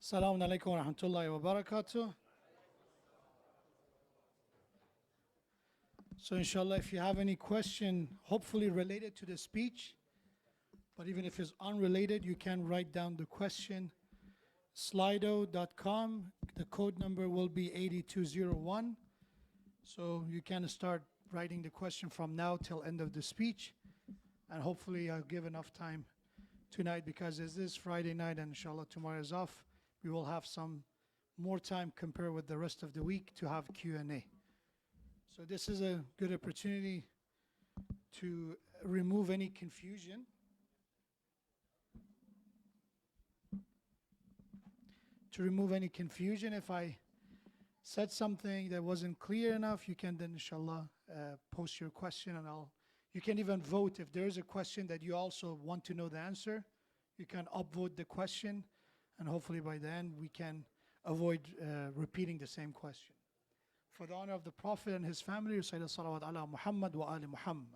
Assalamu alaikum wa rahmatullahi wa barakatuh. So inshallah, if you have any question, hopefully related to the speech, but even if it's unrelated, you can write down the question. Slido.com, the code number will be 8201. So you can start writing the question from now till end of the speech. And hopefully I'll give enough time tonight because it is Friday night and inshallah tomorrow is off. We will have some more time compared with the rest of the week to have Q&A. So this is a good opportunity to remove any confusion. If I said something that wasn't clear enough, you can then inshallah post your question and you can even vote if there is a question that you also want to know the answer. You can upvote the question and hopefully by the end we can avoid repeating the same question. For the honor of the Prophet and his family, recite salawat ala Muhammad wa ali Muhammad.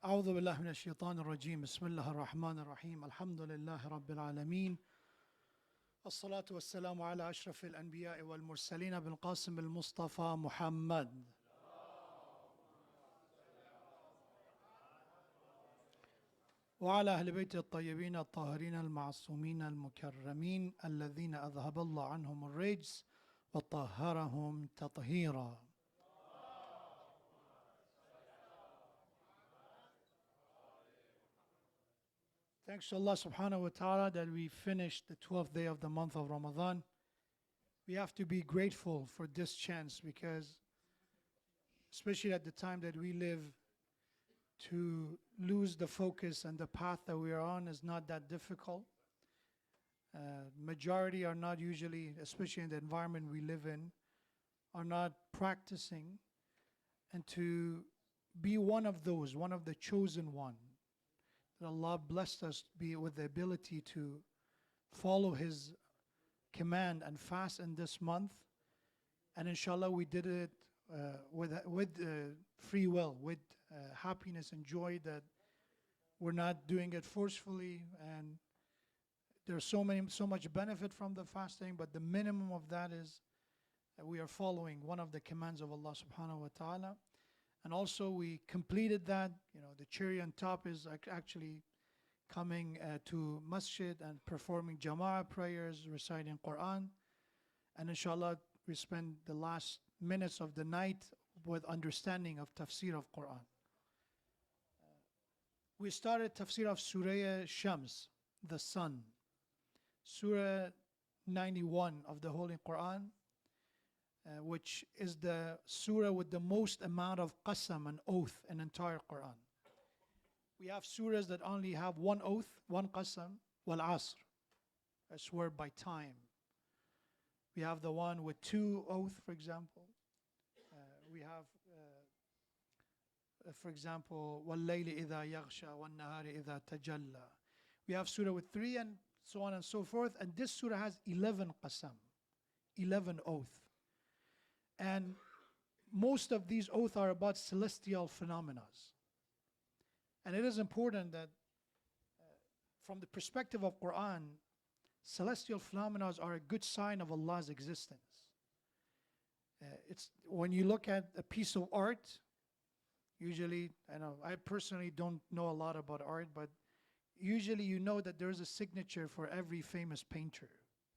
أعوذ بالله من الشيطان الرجيم بسم الله الرحمن الرحيم الحمد لله رب العالمين الصلاة والسلام على أشرف الأنبياء والمرسلين بالقاسم المصطفى محمد وعلى أهل بيت الطيبين الطاهرين المعصومين المكرمين الذين أذهب الله عنهم الرجس وطهرهم تطهيرا. Thanks to Allah subhanahu wa ta'ala that we finished the 12th day of the month of Ramadan. We have to be grateful for this chance because especially at the time that we live, to lose the focus and the path that we are on is not that difficult. Majority are not usually, especially in the environment we live in, are not practicing. And to be one of those, one of the chosen one, that Allah blessed us be with the ability to follow His command and fast in this month. And inshallah we did it with free will, with happiness and joy, that we're not doing it forcefully, and there's so much benefit from the fasting, but the minimum of that is that we are following one of the commands of Allah subhanahu wa ta'ala. And also we completed that, the cherry on top is actually coming to masjid and performing jama'ah prayers, reciting Quran, and inshallah we spend the last minutes of the night with understanding of tafsir of Quran. We started tafsir of Surah Shams, the sun. Surah 91 of the Holy Quran, which is the surah with the most amount of qasam and oath in entire Quran. We have surahs that only have one oath, one qasam, wal asr, I swear by time. We have the one with two oath, for example. We have for example, وَاللَّيْلِ إِذَا يَغْشَى وَالنَّهَارِ إِذَا تَجَلَّى. We have surah with three and so on and so forth. And this surah has 11 qasam, 11 oath. And most of these oaths are about celestial phenomena. And it is important that from the perspective of Quran, celestial phenomena are a good sign of Allah's existence. It's when you look at a piece of art, usually, I personally don't know a lot about art, but usually you know that there's a signature for every famous painter.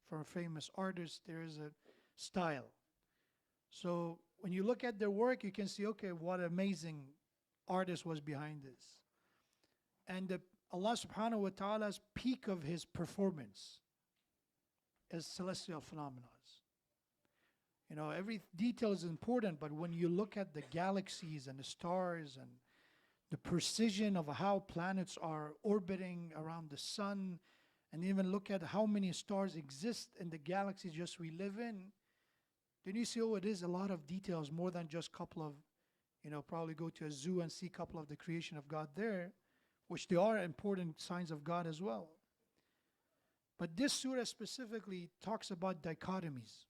For a famous artist, there is a style. So when you look at their work, you can see, okay, what amazing artist was behind this. And Allah subhanahu wa ta'ala's peak of His performance is celestial phenomena. Every detail is important, but when you look at the galaxies and the stars and the precision of how planets are orbiting around the sun, and even look at how many stars exist in the galaxies just we live in, then you see, it is a lot of details, more than just a couple of, probably go to a zoo and see a couple of the creation of God there, which they are important signs of God as well. But this surah specifically talks about dichotomies.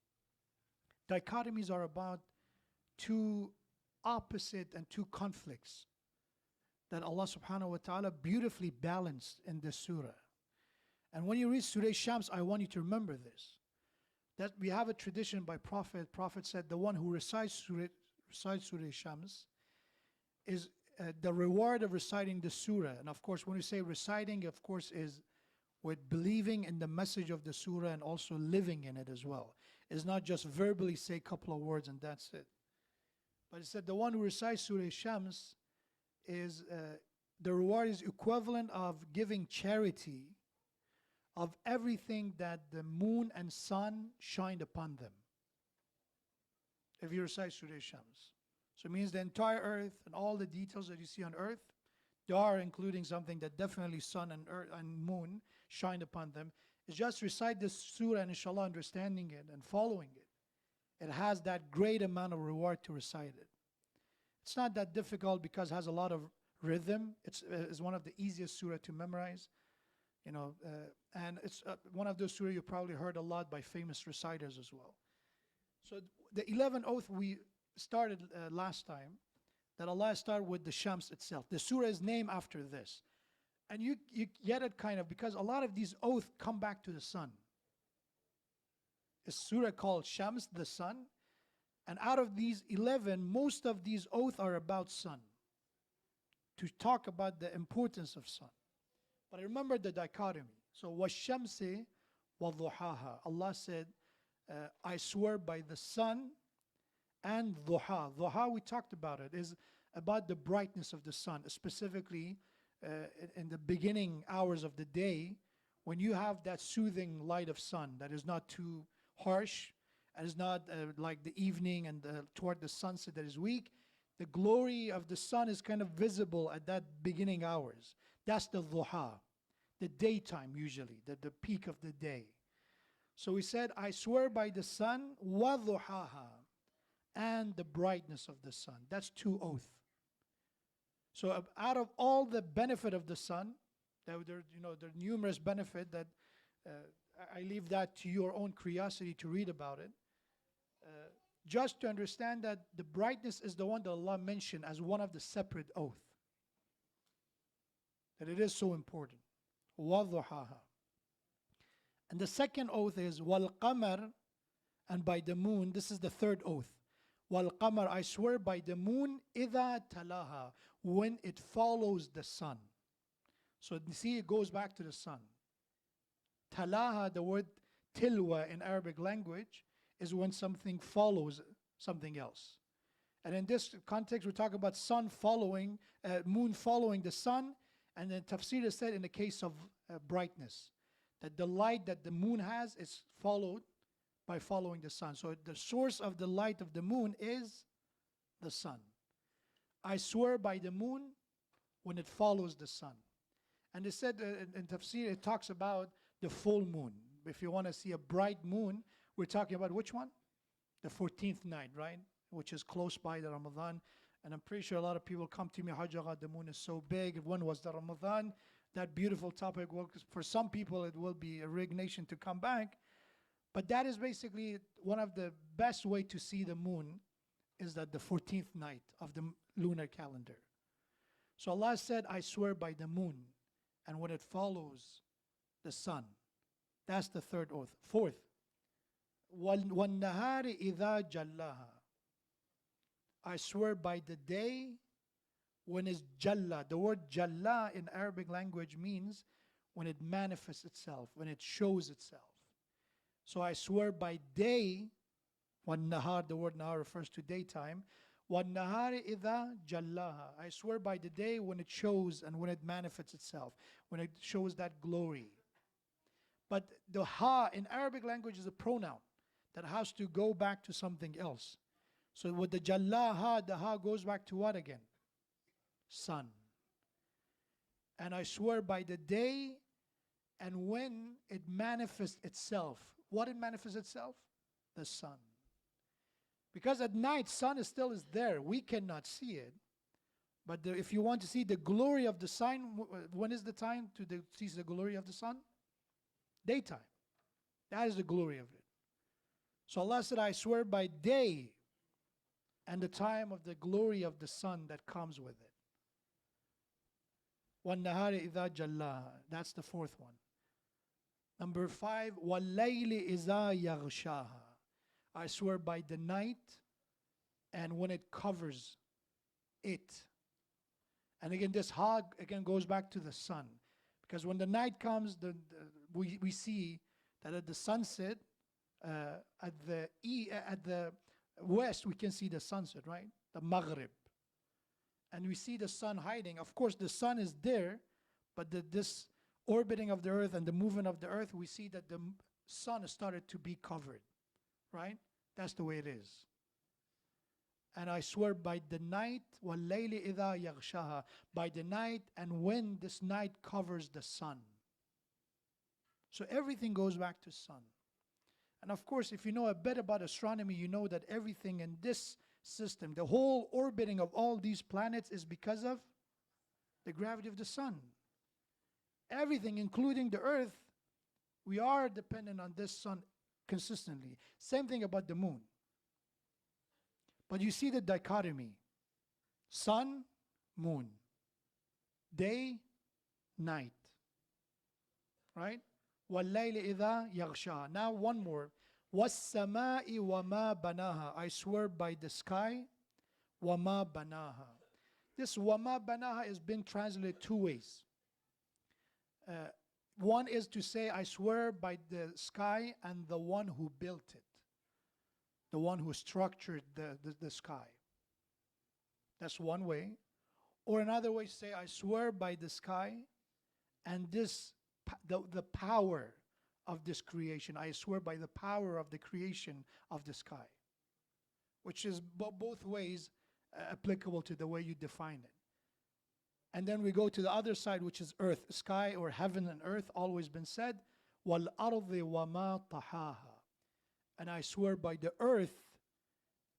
Dichotomies are about two opposite and two conflicts that Allah subhanahu wa ta'ala beautifully balanced in this surah. And when you read Surah Shams, I want you to remember this. That we have a tradition by Prophet. Prophet said the one who recites Surah Shams is the reward of reciting the surah. And of course, when we say reciting, of course, is with believing in the message of the surah and also living in it as well. It's not just verbally say a couple of words and that's it. But it said the one who recites Surah Shams is the reward is equivalent of giving charity of everything that the moon and sun shined upon them. If you recite Surah Shams. So it means the entire earth and all the details that you see on earth, they are including something that definitely sun and earth and moon shined upon them. It's just recite this surah and inshallah understanding it and following it. It has that great amount of reward to recite it. It's not that difficult because it has a lot of rhythm. It's one of the easiest surah to memorize. And it's one of those surah you probably heard a lot by famous reciters as well. So the 11th oath we started last time, that Allah started with the Shams itself. The surah is named after this. And you get it kind of because a lot of these oaths come back to the sun. A surah called Shams, the sun. And out of these 11, most of these oaths are about sun. To talk about the importance of sun. But I remember the dichotomy. So, وَالشَّمْسِ وَضُحَاهَا. Allah said, I swear by the sun and duha. Duha, we talked about it, is about the brightness of the sun, specifically in the beginning hours of the day, when you have that soothing light of sun that is not too harsh, and is not like the evening and toward the sunset that is weak. The glory of the sun is kind of visible at that beginning hours. That's the duha, the daytime usually, the peak of the day. So he said, I swear by the sun, wa duhaha, and the brightness of the sun. That's two oaths. So out of all the benefit of the sun, there are numerous benefit that I leave that to your own curiosity to read about it. Just to understand that the brightness is the one that Allah mentioned as one of the separate oath. That it is so important. وَضُحَاهَا. And the second oath is وَالْقَمَرِ, and by the moon. This is the third oath. وَالْقَمَرِ, I swear by the moon, إِذَا تَلَاهَا, when it follows the sun. So you see, it goes back to the sun. Talaha, the word tilwa in Arabic language, is when something follows something else. And in this context, we're talking about sun following, moon following the sun. And then tafsir is said in the case of brightness, that the light that the moon has is followed by following the sun. So the source of the light of the moon is the sun. I swear by the moon when it follows the sun. And it said in tafsir, it talks about the full moon. If you want to see a bright moon, we're talking about which one? The 14th night, right? Which is close by the Ramadan. And I'm pretty sure a lot of people come to me, Hajjah, the moon is so big. When was the Ramadan? That beautiful topic. Well, for some people, it will be a resignation to come back. But that is basically one of the best way to see the moon is that the 14th night of the lunar calendar. So Allah said, I swear by the moon and when it follows the sun. That's the third oath. Fourth, وَالنَّهَارِ إِذَا جَلَّهَا. I swear by the day when it's jalla. The word jalla in Arabic language means when it manifests itself, when it shows itself. So I swear by day, وَالنَّهَارِ, the word nahar refers to daytime. وَالنَّهَارِ إِذَا جَلَّهَا. I swear by the day when it shows and when it manifests itself, when it shows that glory. But the ha in Arabic language is a pronoun that has to go back to something else. So with the jallaha, the ha goes back to what again? Sun. And I swear by the day and when it manifests itself. What it manifests itself? The sun. Because at night, sun is still there. We cannot see it. But if you want to see the glory of the sun, when is the time to see the glory of the sun? Daytime. That is the glory of it. So Allah said, I swear by day and the time of the glory of the sun that comes with it. وَالنَّهَارِ إِذَا جَلَّاهَا. That's the fourth one. Number 5, وَاللَّيْلِ إِذَا يَغْشَاهَا. I swear by the night and when it covers it. And again, this hag again goes back to the sun. Because when the night comes, we see that at the sunset, at the west, we can see the sunset, right? The Maghrib. And we see the sun hiding. Of course, the sun is there, but this orbiting of the earth and the movement of the earth, we see that the sun has started to be covered, right? That's the way it is. And I swear by the night, وَاللَّيْلِ إِذَا يَغْشَاهَا, by the night and when this night covers the sun. So everything goes back to sun. And of course, if you know a bit about astronomy, you know that everything in this system, the whole orbiting of all these planets is because of the gravity of the sun. Everything, including the earth, we are dependent on this sun consistently. Same thing about the moon. But you see the dichotomy. Sun, moon. Day, night. Right? وَاللَّيْلِ إِذَا يَغْشَاهَا. Now one more. وَالسَّمَاءِ وَمَا بَنَاهَا. I swear by the sky. وَمَا بَنَاهَا. This وَمَا بَنَاهَا has been translated two ways. One is to say, I swear by the sky and the one who built it. The one who structured the sky. That's one way. Or another way to say, I swear by the sky and the power of this creation. I swear by the power of the creation of the sky. Which is both ways applicable to the way you define it. And then we go to the other side, which is earth, sky or heaven and earth, always been said. وَالْأَرْضِ وَمَا طَحَاهَا. And I swear by the earth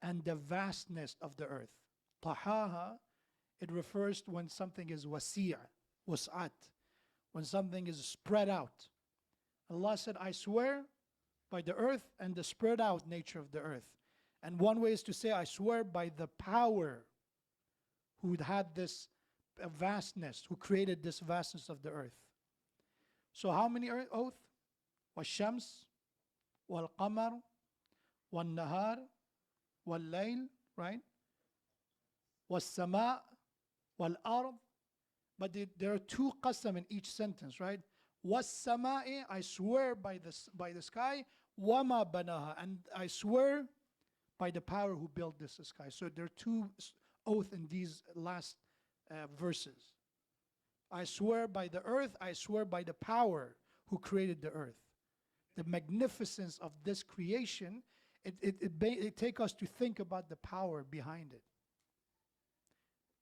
and the vastness of the earth. طَحَاهَا, it refers to when something is wasi', was'at, when something is spread out. Allah said, I swear by the earth and the spread out nature of the earth. And one way is to say, I swear by the power who had this vastness, who created this vastness of the earth. So how many oath? وَالشَّمْسِ وَالْقَمَرِ وَالنَّهَارِ وَاللَّيْلِ, right? وَالسَّمَاءِ وَالْأَرْضِ. But there are two qasam in each sentence, right? وَالسَّمَاءِ, I swear by the sky. وَمَا بَنَاهَا, and I swear by the power who built this sky. So there are two oaths in these last verses. I swear by the earth, I swear by the power who created the earth. The magnificence of this creation, it takes us to think about the power behind it.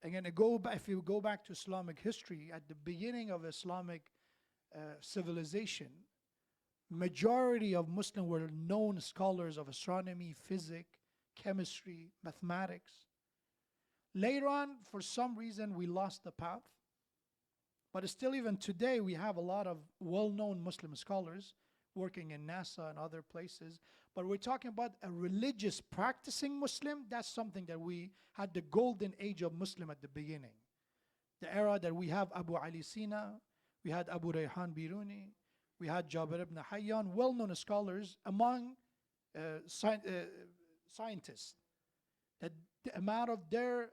Again, if you go back to Islamic history, at the beginning of Islamic civilization, majority of Muslims were known scholars of astronomy, physics, chemistry, mathematics. Later on, for some reason, we lost the path. But still, even today, we have a lot of well-known Muslim scholars working in NASA and other places. But we're talking about a religious practicing Muslim. That's something that we had the golden age of Muslim at the beginning. The era that we have Abu Ali Sina, we had Abu Rayhan Biruni, we had Jabir ibn Hayyan, well-known scholars among scientists. That the amount of their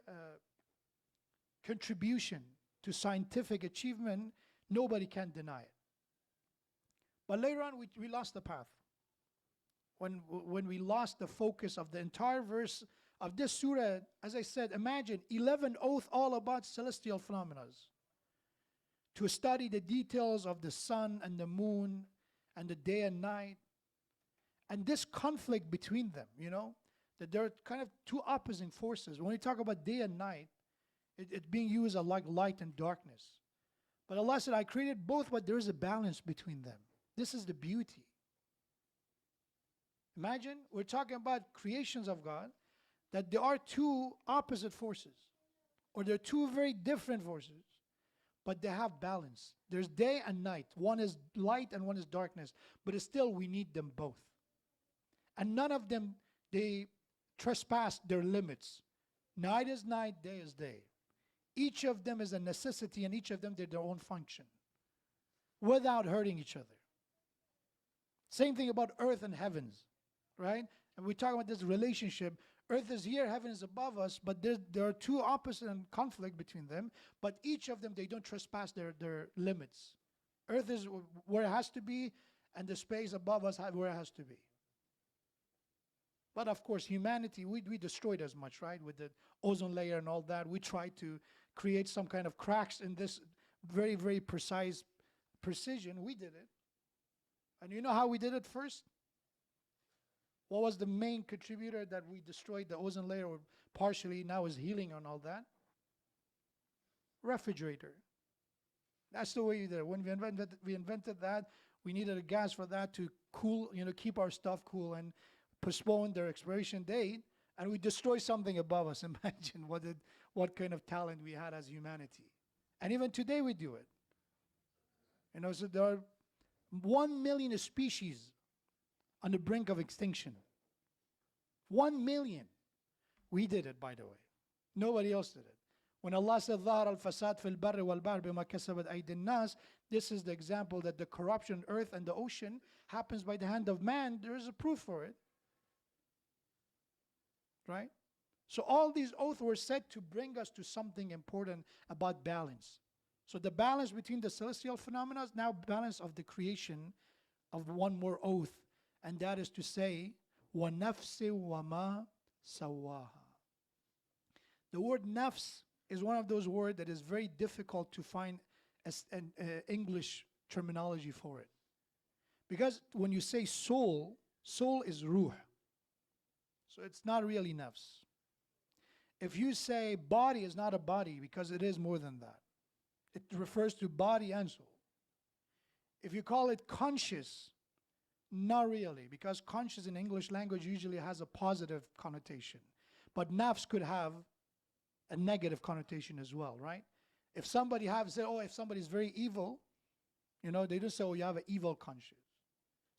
contribution to scientific achievement, nobody can deny it. But later on, we lost the path. When we lost the focus of the entire verse of this surah, as I said, imagine 11 oaths all about celestial phenomena. To study the details of the sun and the moon and the day and night. And this conflict between them, that there are kind of two opposing forces. When we talk about day and night, it's being used as like light and darkness. But Allah said, I created both, but there is a balance between them. This is the beauty. Imagine, we're talking about creations of God, that there are two opposite forces, or there are two very different forces, but they have balance. There's day and night. One is light and one is darkness, but still we need them both. And none of them, they trespass their limits. Night is night, day is day. Each of them is a necessity, and each of them did their own function without hurting each other. Same thing about earth and heavens, right? And we talk about this relationship. Earth is here, heaven is above us, but there are two opposite and conflict between them. But each of them, they don't trespass their limits. Earth is where it has to be, and the space above us where it has to be. But of course, humanity, we destroyed as much, right? With the ozone layer and all that. We tried to create some kind of cracks in this very, very precise precision. We did it. And you know how we did it first? What was the main contributor that we destroyed the ozone layer, or partially now is healing and all that? Refrigerator. That's the way we did it. When we invented that, we needed a gas for that to cool, keep our stuff cool and postpone their expiration date, and we destroy something above us. Imagine what kind of talent we had as humanity. And even today we do it. So there are 1 million species on the brink of extinction. 1 million. We did it, by the way. Nobody else did it. When Allah said, ظَهَرَ الْفَسَادُ فِي الْبَرِّ وَالْبَحْرِ بِمَا كَسَبَتْ أَيْدِي النَّاسِ, this is the example that the corruption, earth and the ocean, happens by the hand of man. There is a proof for it. Right? So all these oaths were said to bring us to something important about balance. So the balance between the celestial phenomena is now balance of the creation of one more oath. And that is to say, وَنَفْسِ وَمَا سَوَّاهَا. The word nafs is one of those words that is very difficult to find an English terminology for it. Because when you say soul, soul is ruh. So it's not really nafs. If you say body is not a body, because it is more than that. It refers to body and soul. If you call it conscious, not really, because conscious in English language usually has a positive connotation. But nafs could have a negative connotation as well, right? If somebody if somebody is very evil, they don't say, you have an evil conscience.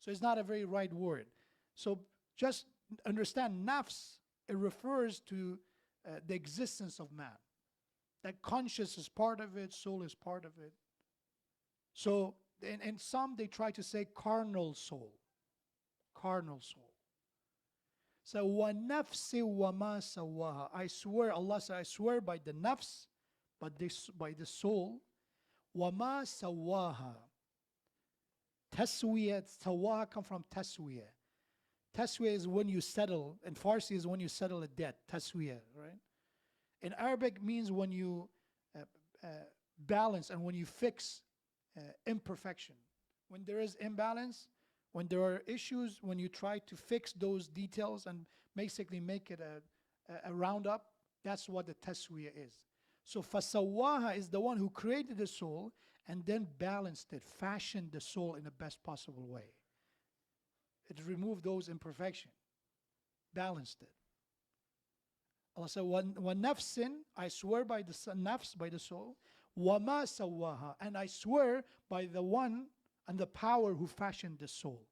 So it's not a very right word. So just understand, nafs, it refers to the existence of man. That conscious is part of it, soul is part of it. So, and some, they try to say carnal soul. Carnal soul. So, وَنَفْسِ وَمَا سَوَّاهَا. I swear, Allah said, I swear by the nafs, by the soul. وَمَا سَوَّاهَا. Taswiyah, sawaha come from taswiyah. Taswiyah is when you settle, and Farsi is when you settle a debt, taswiyah, right? In Arabic means when you balance and when you fix imperfection. When there is imbalance, when there are issues, when you try to fix those details and basically make it a roundup, that's what the taswiyah is. So fasawaha is the one who created the soul and then balanced it, fashioned the soul in the best possible way. It removed those imperfections, balanced it. Allah said, "Wa nafsin," I swear by the nafs, by the soul, وَمَا سَوَّاهَا, and I swear by the one and the power who fashioned the soul.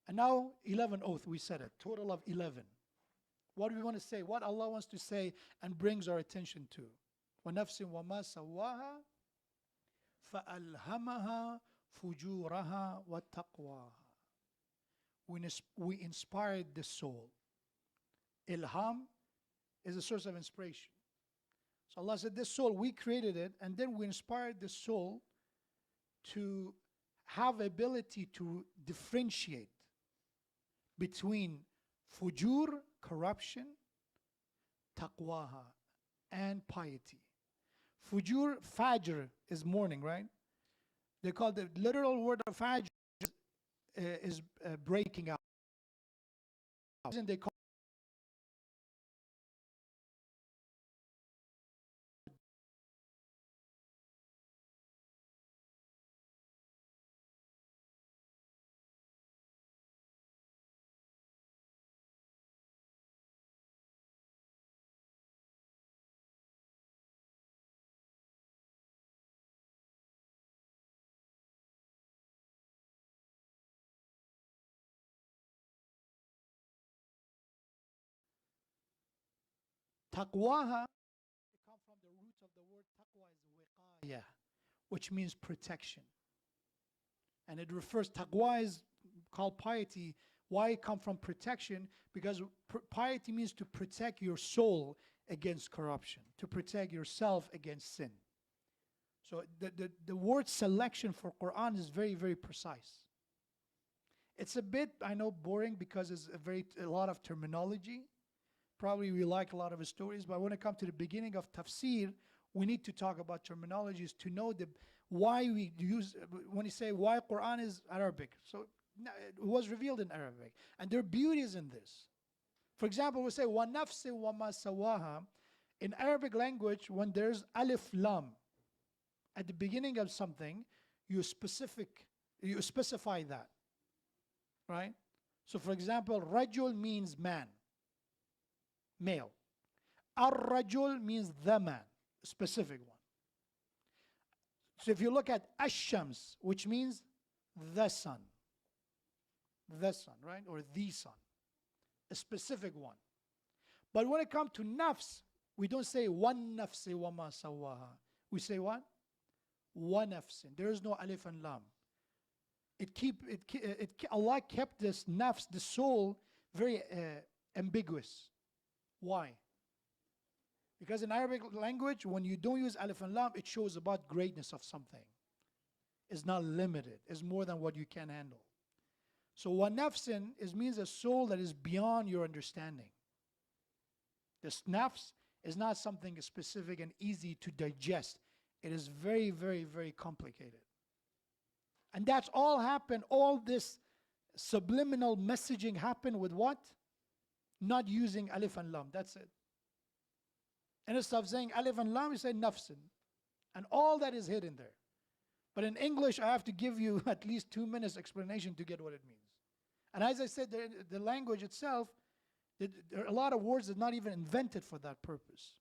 And now 11 oath, we said it, total of 11. What do we want to say? What Allah wants to say and brings our attention to. وَنَفْسٍ وَمَا سَوَّاهَا فَأَلْهَمَهَا فُجُورَهَا وَتَقْوَاهَا. We inspired the soul. Ilham is a source of inspiration. So Allah said, this soul, we created it, and then we inspired the soul to have ability to differentiate between fujur, corruption, taqwaha, and piety. Fujur, fajr is morning, right? They call the literal word of fajr is breaking out. They call taqwaha, which means protection. And it refers, taqwa is called piety. Why it come from protection? Because piety means to protect your soul against corruption, to protect yourself against sin. So the word selection for Quran is very, very precise. It's a bit, I know, boring because it's a lot of terminology. Probably we like a lot of the stories, but when it comes to the beginning of tafsir, we need to talk about terminologies to know why we use, when you say why Quran is Arabic. So it was revealed in Arabic. And there are beauties in this. For example, we say, وَنَفْسٍ وَمَا سَوَّاهَا. In Arabic language, when there's alif lam at the beginning of something, you specify that. Right? So for example, rajul means man, male. Ar-rajul means the man, a specific one. So if you look at ash-shams, which means the sun, right? Or the sun, a specific one. But when it comes to nafs, we don't say one nafsi wa ma sawaha. We say what? One nafsin. There is no alif and lam. Allah kept this nafs, the soul, very ambiguous. Why? Because in Arabic language, when you don't use alif and lam, it shows about greatness of something. It's not limited. It's more than what you can handle. So wa nafsin means a soul that is beyond your understanding. This nafs is not something specific and easy to digest. It is very, very, very complicated. And that's all happened, all this subliminal messaging happened with what? Not using alif and lam, that's it. And instead of saying alif and lam, you say nafsin. And all that is hidden there. But in English, I have to give you at least 2 minutes explanation to get what it means. And as I said, the language itself, there are a lot of words that are not even invented for that purpose.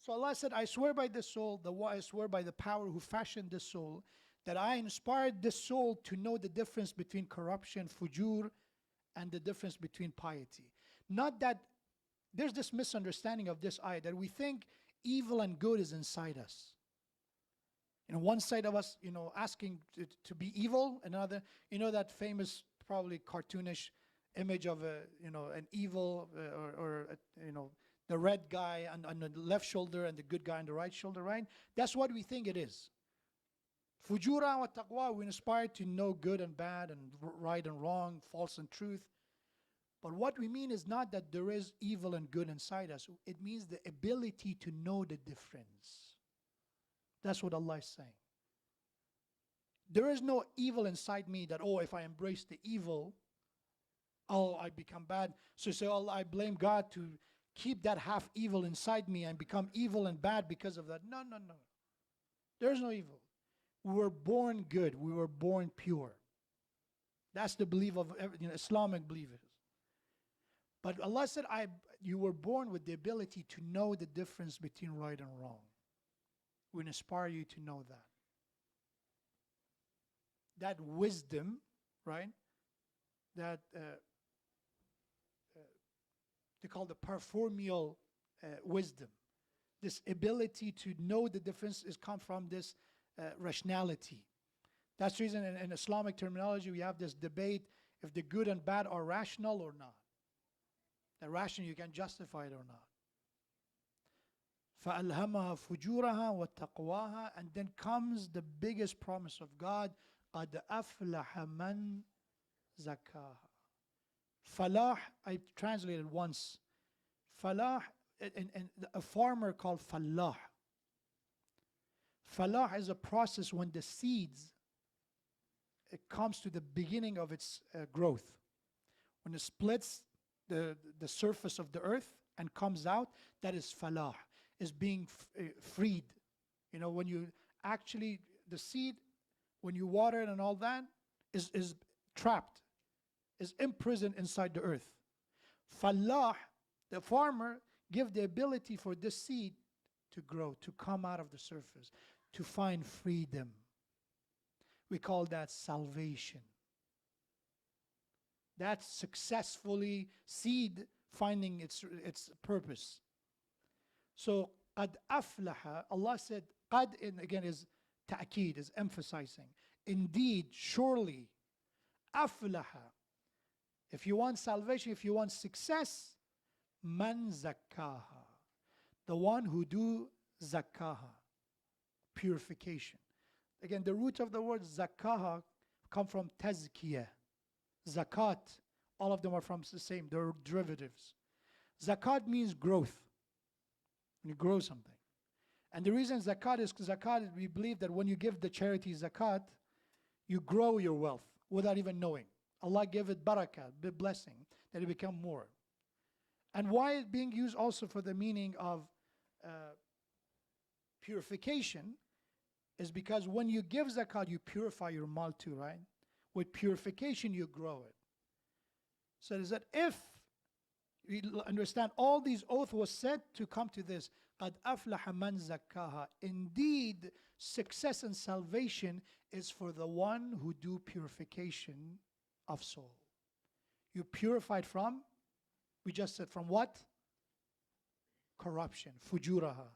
So Allah said, I swear by this soul, I swear by the power who fashioned this soul, that I inspired this soul to know the difference between corruption, fujur, and the difference between piety. Not that there's this misunderstanding of this ayah, that we think evil and good is inside us. One side of us, asking to be evil, another, that famous, probably cartoonish image of an evil the red guy on the left shoulder and the good guy on the right shoulder, right? That's what we think it is. Fujura wa taqwa, we're inspired to know good and bad and right and wrong, false and truth. But what we mean is not that there is evil and good inside us. It means the ability to know the difference. That's what Allah is saying. There is no evil inside me that, if I embrace the evil, I become bad. So I blame God to keep that half evil inside me and become evil and bad because of that. No. There's no evil. We were born good. We were born pure. That's the belief of Islamic believers. But Allah said, you were born with the ability to know the difference between right and wrong. We inspire you to know that. That wisdom, right? That they call the performial wisdom. This ability to know the difference is come from this rationality. That's the reason in Islamic terminology we have this debate if the good and bad are rational or not. The rational, you can justify it or not. فَأَلْهَمَهَا فُجُورَهَا وَتَقْوَاهَا. And then comes the biggest promise of God, قَدْ أَفْلَحَ مَنْ زَكَّاهَا. Falah, I translated once. Falah, and a farmer called Falah. Falah is a process when the seeds, it comes to the beginning of its growth. When it splits the surface of the earth and comes out, that is falah, is being freed. When you actually, the seed, when you water it and all that, is trapped, is imprisoned inside the earth. Falah, the farmer, give the ability for this seed to grow, to come out of the surface, to find freedom. We call that salvation. That's successfully seed finding its purpose. So قَدْ أَفْلَحَ. Allah said, قَدْ again is ta'keed, is emphasizing. Indeed, surely, أَفْلَحَ. If you want salvation, if you want success, مَنْ زَكَّاهَا. The one who do zakkaha, purification. Again, the root of the word zakkaha come from tazkiyah. Zakat, all of them are from the same, they're derivatives. Zakat means growth. When you grow something. And the reason zakat is because zakat, we believe that when you give the charity zakat, you grow your wealth without even knowing. Allah gave it barakah, the blessing, that it become more. And why it's being used also for the meaning of purification is because when you give zakat, you purify your mal too, right? With purification, you grow it. So is that if we understand all these oaths was said to come to this, قَدْ أَفْلَحَ مَنْ زَكَّاهَا. Indeed, success and salvation is for the one who do purification of soul. You purified from, we just said from what? Corruption, fujuraha.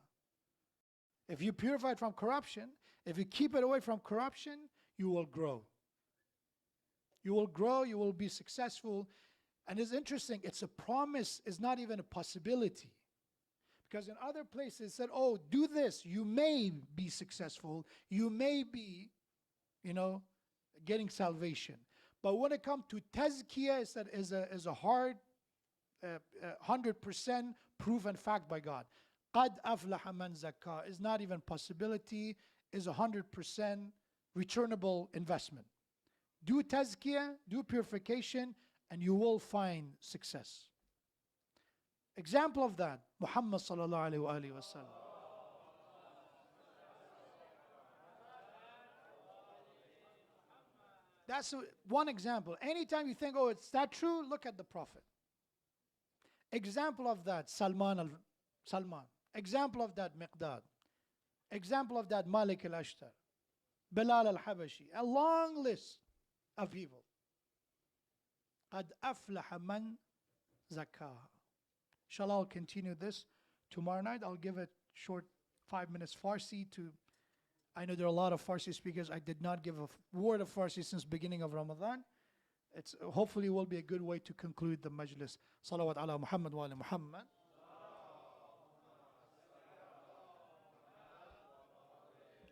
If you purify it from corruption, if you keep it away from corruption, you will grow. You will grow, you will be successful. And it's interesting, it's a promise, it's not even a possibility. Because in other places it said, oh, do this, you may be successful, you may be, getting salvation. But when it comes to tazkiyah, it said is a hard, 100% proven fact by God. قَدْ أَفْلَحَ مَنْ زَكَّاهَا is not even possibility, is 100% returnable investment. Do tazkiyah, do purification, and you will find success. Example of that, Muhammad sallallahu alayhi wa sallam. That's one example. Anytime you think, oh, it's that true, look at the Prophet. Example of that, Salman. Example of that, Miqdad. Example of that, Malik al-Ashtar. Bilal al-Habashi. A long list of people. قَدْ أَفْلَحَ مَنْ زَكَّاهَا. Inshallah, I'll continue this tomorrow night. I'll give it short 5 minutes Farsi to, I know there are a lot of Farsi speakers. I did not give a word of Farsi since beginning of Ramadan. It's hopefully will be a good way to conclude the majlis. Salawat ala Muhammad wa ala Muhammad.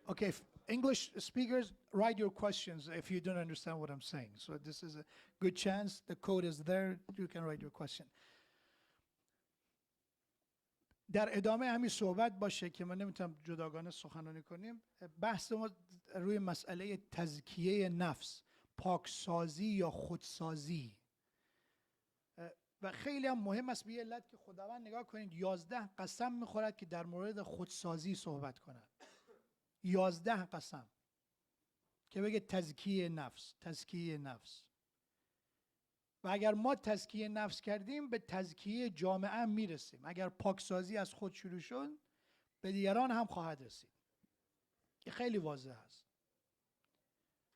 Okay, English speakers, write your questions if you don't understand what I'm saying. So this is a good chance. The code is there. You can write your question. در ادامه همین صحبت باشه که ما نمیتونم جداگانه سخنرانی کنیم. بحث ما روی مسئله تزکیه نفس، پاکسازی یا خودسازی. و خیلی هم مهم است به یه علت که خداوند نگاه کنید 11 قسم میخورد که در مورد خودسازی صحبت کند. 11 قسم که بگه تزکیه نفس. و اگر ما تزکیه نفس کردیم به تزکیه جامعه هم میرسیم. اگر پاکسازی از خود شروع شد به دیگران هم خواهد رسید. که خیلی واضح است.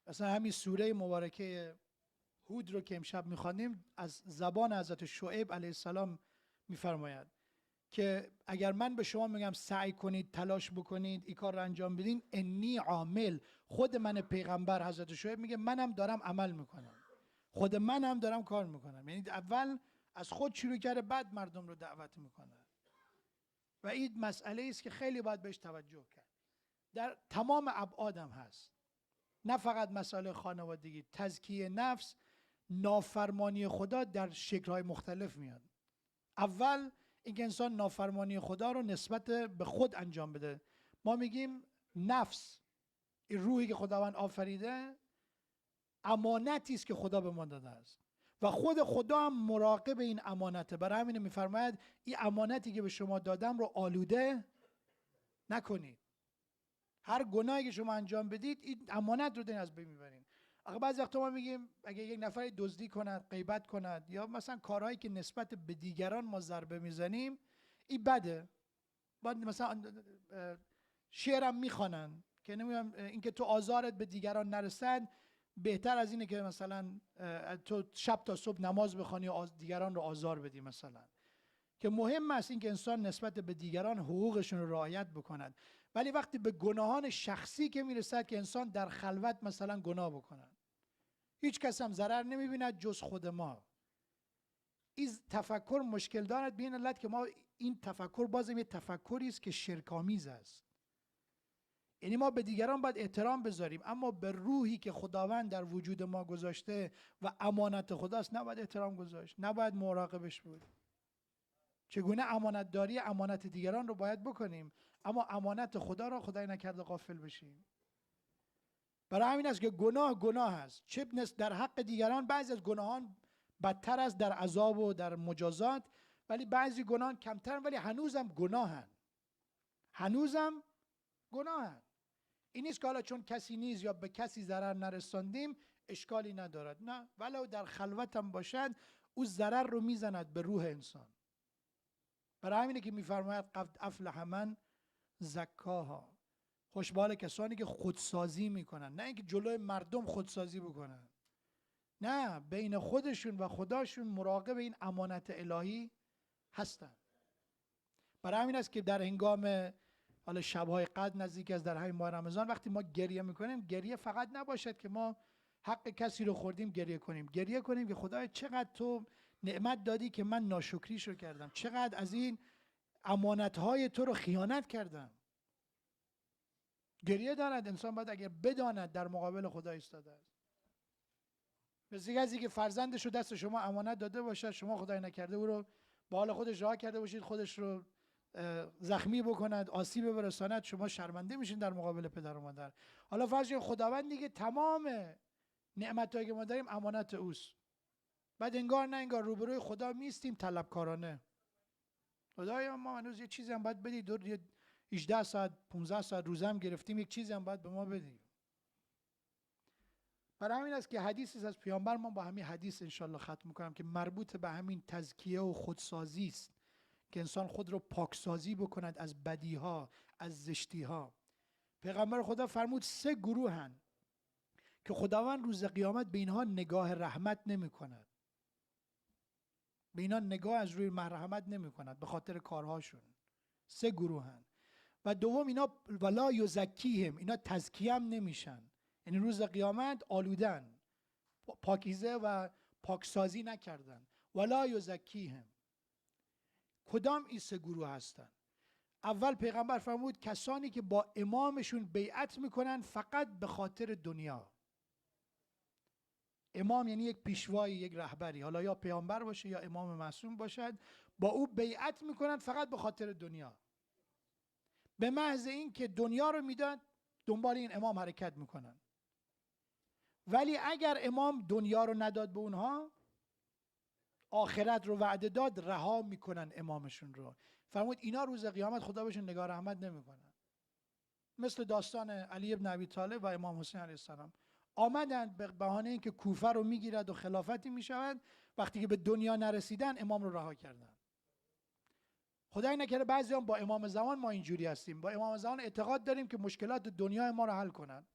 مثلا همین سوره مبارکه هود رو که امشب میخوانیم از زبان حضرت شعیب علیه السلام میفرماید که اگر من به شما میگم سعی کنید، تلاش بکنید، این کار رو انجام بدین، انی عامل، خود من پیغمبر حضرت شعیب میگه منم دارم عمل میکنم، خود منم دارم کار میکنم. یعنی اول از خود شروع کرده بعد مردم رو دعوت میکنه. و این مسئله است که خیلی باید بهش توجه کرد. در تمام ابعاد هم هست، نه فقط مسائل خانوادگی. تزکیه نفس، نافرمانی خدا در شکل‌های مختلف میاد. اول اینکه انسان نافرمانی خدا رو نسبت به خود انجام بده. ما میگیم نفس، این روحی که خداوند آفریده، امانتی است که خدا به ما داده است و خود خدا هم مراقب این امانته. برای همین میفرماید این امانتی که به شما دادم رو آلوده نکنید. هر گناهی که شما انجام بدید این امانت رو دارین از بین میبرین. آخه بعضی وقتا ما میگیم اگه یک نفر دزدی کند، غیبت کند، یا مثلا کارهایی که نسبت به دیگران ما ضربه میزنیم، این بده. بعد مثلا شعرم میخوانن که نمیدونم اینکه تو آزارت به دیگران نرسد بهتر از اینه که مثلا تو شب تا صبح نماز بخوانی و دیگران رو آزار بدی مثلا. که مهم است این که انسان نسبت به دیگران حقوقشون رو رعایت بکند، ولی وقتی به گناهان شخصی که میرسد که انسان در خلوت مثلا گناه بکند، هیچ کس هم ضرر نمیبیند جز خود ما، این تفکر مشکل دارد بین علت که ما این تفکر بازم یه تفکری است که شرک‌آمیز است. یعنی ما به دیگران باید احترام بذاریم، اما به روحی که خداوند در وجود ما گذاشته و امانت خداست نباید احترام گذاشت، نباید مراقبش بود. چگونه امانت داری امانت دیگران رو باید بکنیم، اما امانت خدا را خدای نکرده غافل بشیم. برای همین است که گناه است، چه در حق دیگران بعضی از گناهان بدتر است در عذاب و در مجازات، ولی بعضی گناهان کمتر ولی هنوزم گناهن. این نیست که حالا چون کسی نیست یا به کسی ضرر نرساندیم اشکالی ندارد، نه، ولو در خلوت هم باشد او ضرر رو میزند به روح انسان. برای همینه که میفرماید قد افلح من زکاها، خوشبال کسانی که خودسازی میکنن، نه اینکه جلوی مردم خودسازی بکنن، نه، بین خودشون و خداشون مراقب این امانت الهی هستن. برای همین است که در هنگام حالا شب‌های قدر نزدیک است در همین ماه رمضان، وقتی ما گریه میکنیم، گریه فقط نباشد که ما حق کسی رو خوردیم گریه کنیم که خدای چقدر تو نعمت دادی که من ناشکریشو کردم، چقدر از این امانتهای تو رو خیانت کردم. گریه دارد انسان باید اگر بداند در مقابل خدا ایستاده است. مثل کسی که فرزندش رو دست شما امانت داده باشد، شما خدای نکرده او رو با حال خودش رها کرده باشید، خودش رو زخمی بکند، آسیب برساند، شما شرمنده میشین در مقابل پدر و مادر. حالا فرض خداوند دیگه تمام نعمتایی که ما داریم امانت اوست، بعد انگار نه انگار روبروی خدا میستیم طلبکارانه. خدایا ما هنوز یه چیزی هم باید بدی، دور 18 ساعت 15 ساعت روزه هم گرفتیم، یک چیزی هم باید به ما بدی. برای همین است که حدیثی از پیامبر، ما با همین حدیث انشالله ختم میکنم که مربوط به همین تزکیه و خودسازی است که انسان خود رو پاکسازی بکند از بدیها، از زشتیها. پیغمبر خدا فرمود 3 گروهن که خداوند روز قیامت به اینها نگاه رحمت نمی کند، به اینها نگاه از روی مرحمت نمی کند به خاطر کارهاشون. 3 گروهن. و دوم اینا ولا یزکیهم، اینا تزکیه هم نمیشن، یعنی روز قیامت آلودن، پاکیزه و پاکسازی نکردن. ولا یزکیهم. کدام این 3 گروه هستن؟ اول پیغمبر فرمود کسانی که با امامشون بیعت میکنن فقط به خاطر دنیا. امام یعنی یک پیشوایی، یک رهبری، حالا یا پیامبر باشه یا امام معصوم باشد، با او بیعت میکنن فقط به خاطر دنیا. به محض این که دنیا رو میداد دنبال این امام حرکت میکنن. ولی اگر امام دنیا رو نداد به اونها، آخرت رو وعده داد، رها میکنن امامشون رو. فرمود اینا روز قیامت خدا بهشون نگاه رحمت نمیکنن. مثل داستان علی ابن ابی طالب و امام حسین علیه السلام، آمدند به بهانه اینکه کوفه رو میگیرد و خلافتی میشود، وقتی که به دنیا نرسیدن امام رو رها کردن. خدای نکرده بعضی هم با امام زمان ما اینجوری هستیم، با امام زمان اعتقاد داریم که مشکلات دنیا ما رو حل کنن،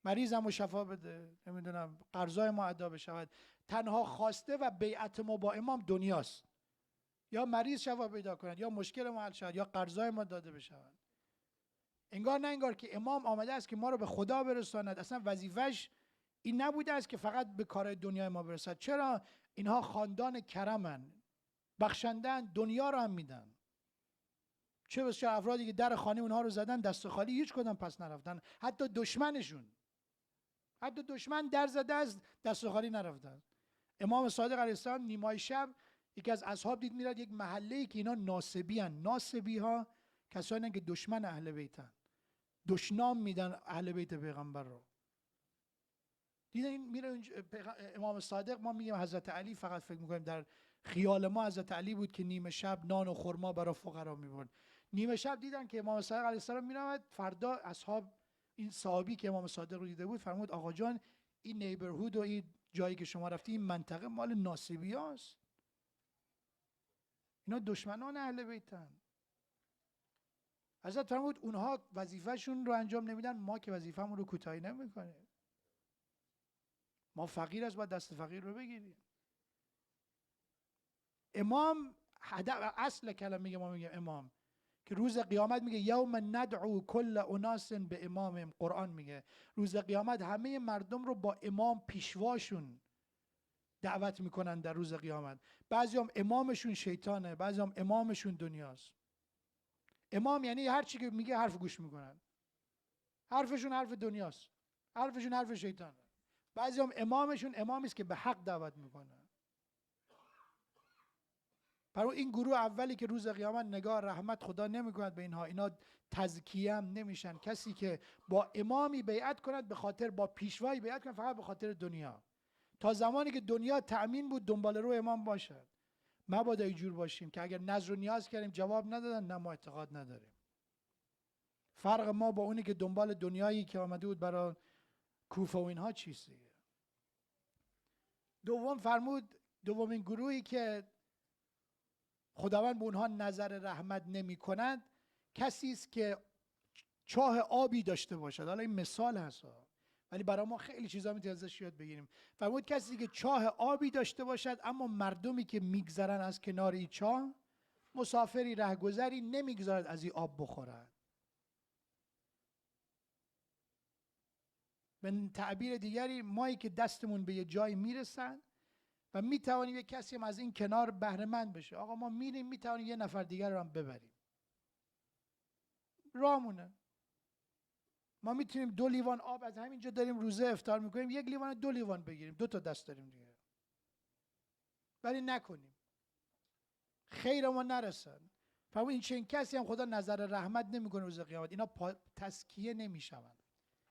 مریضم رو شفا بده، نمیدونم قرضای ما ادا بشود. تنها خواسته و بیعت ما با امام دنیاست، یا مریض شفا پیدا کند، یا مشکل ما حل شود، یا قرضای ما داده بشود. انگار نه انگار که امام آمده است که ما رو به خدا برساند. اصلا وظیفش این نبوده است که فقط به کار دنیای ما برسد. چرا؟ اینها خاندان کرمن، بخشندن، دنیا رو هم میدن. چه بسیار افرادی که در خانه اونها رو زدن دست خالی هیچ کدام پس نرفتن، حتی دشمن در زده از دست خالی نرفتن. امام صادق علیه السلام نیمای شب یکی از اصحاب دید میرد یک محله‌ای که اینا ناصبی ها کسانی که دشمن اهل بیتن، دشنام میدن اهل بیت پیغمبر رو. دیدن میره امام صادق، ما میگیم حضرت علی، فقط فکر میکنیم در خیال ما حضرت علی بود که نیمه شب نان و خرما برای فقرا میبرد. نیمه شب دیدن که امام صادق علیه السلام میرود. فردا اصحاب، این صحابی که امام صادق رو دیده بود فرمود آقا جان این نیبرهود و این جایی که شما رفتی این منطقه مال ناصبی هاست، اینا دشمنان اهل بیتن. حضرت فرمود اونها وظیفه‌شون رو انجام نمیدن، ما که وظیفه‌مون رو کوتاهی نمیکنیم. ما فقیر است باید دست فقیر رو بگیریم. امام اصل کلمه ما میگه امام، که روز قیامت میگه یوم ندعو کل اناس به امامهم. قرآن میگه روز قیامت همه مردم رو با امام پیشواشون دعوت میکنن در روز قیامت. بعضی هم امامشون شیطانه، بعضی هم امامشون دنیاست. امام یعنی هر چی که میگه حرف گوش میکنن، حرفشون حرف دنیاست، حرفشون حرف شیطانه. بعضی هم امامشون امامی است که به حق دعوت میکنه. برای این گروه اولی که روز قیامت نگاه رحمت خدا نمیکند به اینها، اینا تزکیه هم نمیشن. کسی که با امامی بیعت کند به خاطر، با پیشوایی بیعت کند فقط به خاطر دنیا، تا زمانی که دنیا تأمین بود دنبال رو امام باشد. مبادا اینجور باشیم که اگر نظر و نیاز کردیم جواب ندادن، نه ما اعتقاد نداریم. فرق ما با اونی که دنبال دنیایی که آمده بود برای کوفه و اینها چیزیه. دوم فرمود دومین گروهی که خداوند به اونها نظر رحمت نمی کند کسی است که چاه آبی داشته باشد. حالا این مثال هست ولی برای ما خیلی چیزا میتونیم ازش یاد بگیریم. فرمود کسی که چاه آبی داشته باشد اما مردمی که میگذرن از کنار این چاه، مسافری رهگذری، نمیگذارد از این آب بخورد. به تعبیر دیگری مایی که دستمون به یه جایی میرسن و میتوانیم یه کسی هم از این کنار بهره مند بشه. آقا ما میریم میتوانیم یه نفر دیگر رو هم ببریم، رامونه. ما میتونیم 2 لیوان آب از همینجا داریم روزه افطار میکنیم، 1 لیوان 2 لیوان بگیریم، 2 تا دست داریم دیگه، ولی نکنیم، خیر ما نرسن. فرمود این چنین کسی هم خدا نظر رحمت نمیکنه روز قیامت، اینا تزکیه نمیشوند.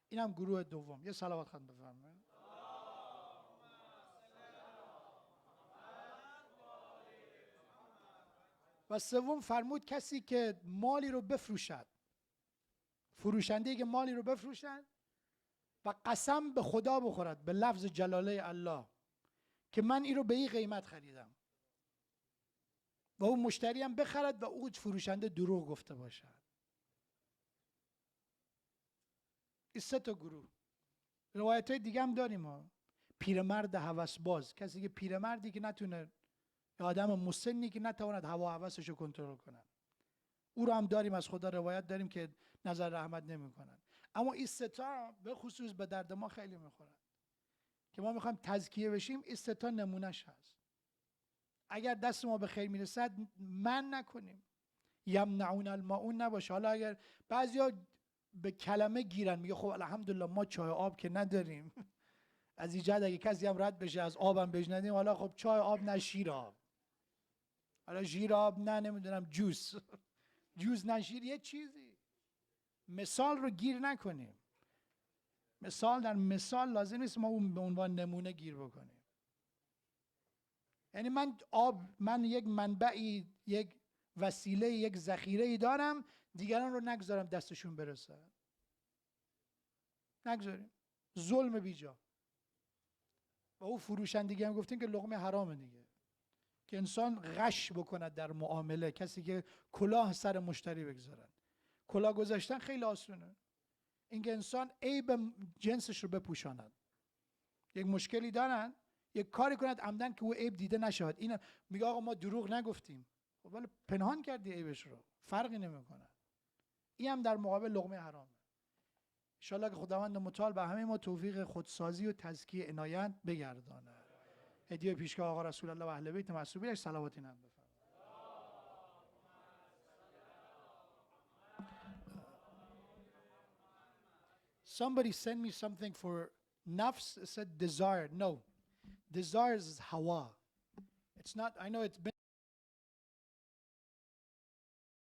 این هم گروه دوم. یه صلوات خواند بفرمایید. و سوم فرمود کسی که مالی رو بفروشد، فروشنده که مالی رو بفروشد و قسم به خدا بخورد به لفظ جلاله الله که من این رو به این قیمت خریدم، و اون مشتری هم بخرد و اون فروشنده دروغ گفته باشد. این 3 تا گروه. روایت های دیگه هم داریم ها. پیرمرد هوسباز، کسی که پیرمردی که نتونه، یا آدم مسنی که نتواند هوا هوسش رو کنترل کنه، او رو هم داریم از خدا روایت داریم که نظر رحمت نمیکنن. اما این 3 تا به خصوص به درد ما خیلی میخورن که ما میخوایم تزکیه بشیم. این 3 تا نمونهش هست. اگر دست ما به خیر میرسد من نکنیم، یمنعون الماعون نباشه. حالا اگر بعضیا به کلمه گیرن، میگه خب الحمدلله ما چای آب که نداریم، از ایجاد اگه کسی هم رد بشه از آبم بهش ندیم، حالا خب چای آب نه شیر آب، حالا شیر آب نه نمیدونم جوس جوس نه شیر، یه چیزی. مثال رو گیر نکنیم. مثال در مثال لازم نیست ما اون به عنوان نمونه گیر بکنیم. یعنی من یک منبعی، یک وسیله، یک ذخیره‌ای دارم، دیگران رو نگذارم دستشون برسه. نگذاریم. ظلم بیجا. و او فروشندگی هم گفتیم که لقمه حرامه دیگه، که انسان غش بکند در معامله. کسی که کلاه سر مشتری بگذارن. کلاه گذاشتن خیلی آسونه. اینکه انسان عیب جنسش رو بپوشاند. یک مشکلی دارن، یک کاری کند عمدن که او عیب دیده نشود. این میگه آقا ما دروغ نگفتیم، خب ولی پنهان کردی عیبش رو، فرقی نمیکنه. این هم در مقابل لقمه حرامه. ان شاءالله که خداوند متعال به همه ما توفیق خودسازی و تزکیه عنایت بگردانه. هدیه پیشگاه آقا رسول الله و اهل بیت معصومینش صلوات اینم بفرمایید. Somebody sent me something for nafs, said desire. No, desire is hawa. It's not. I know it's been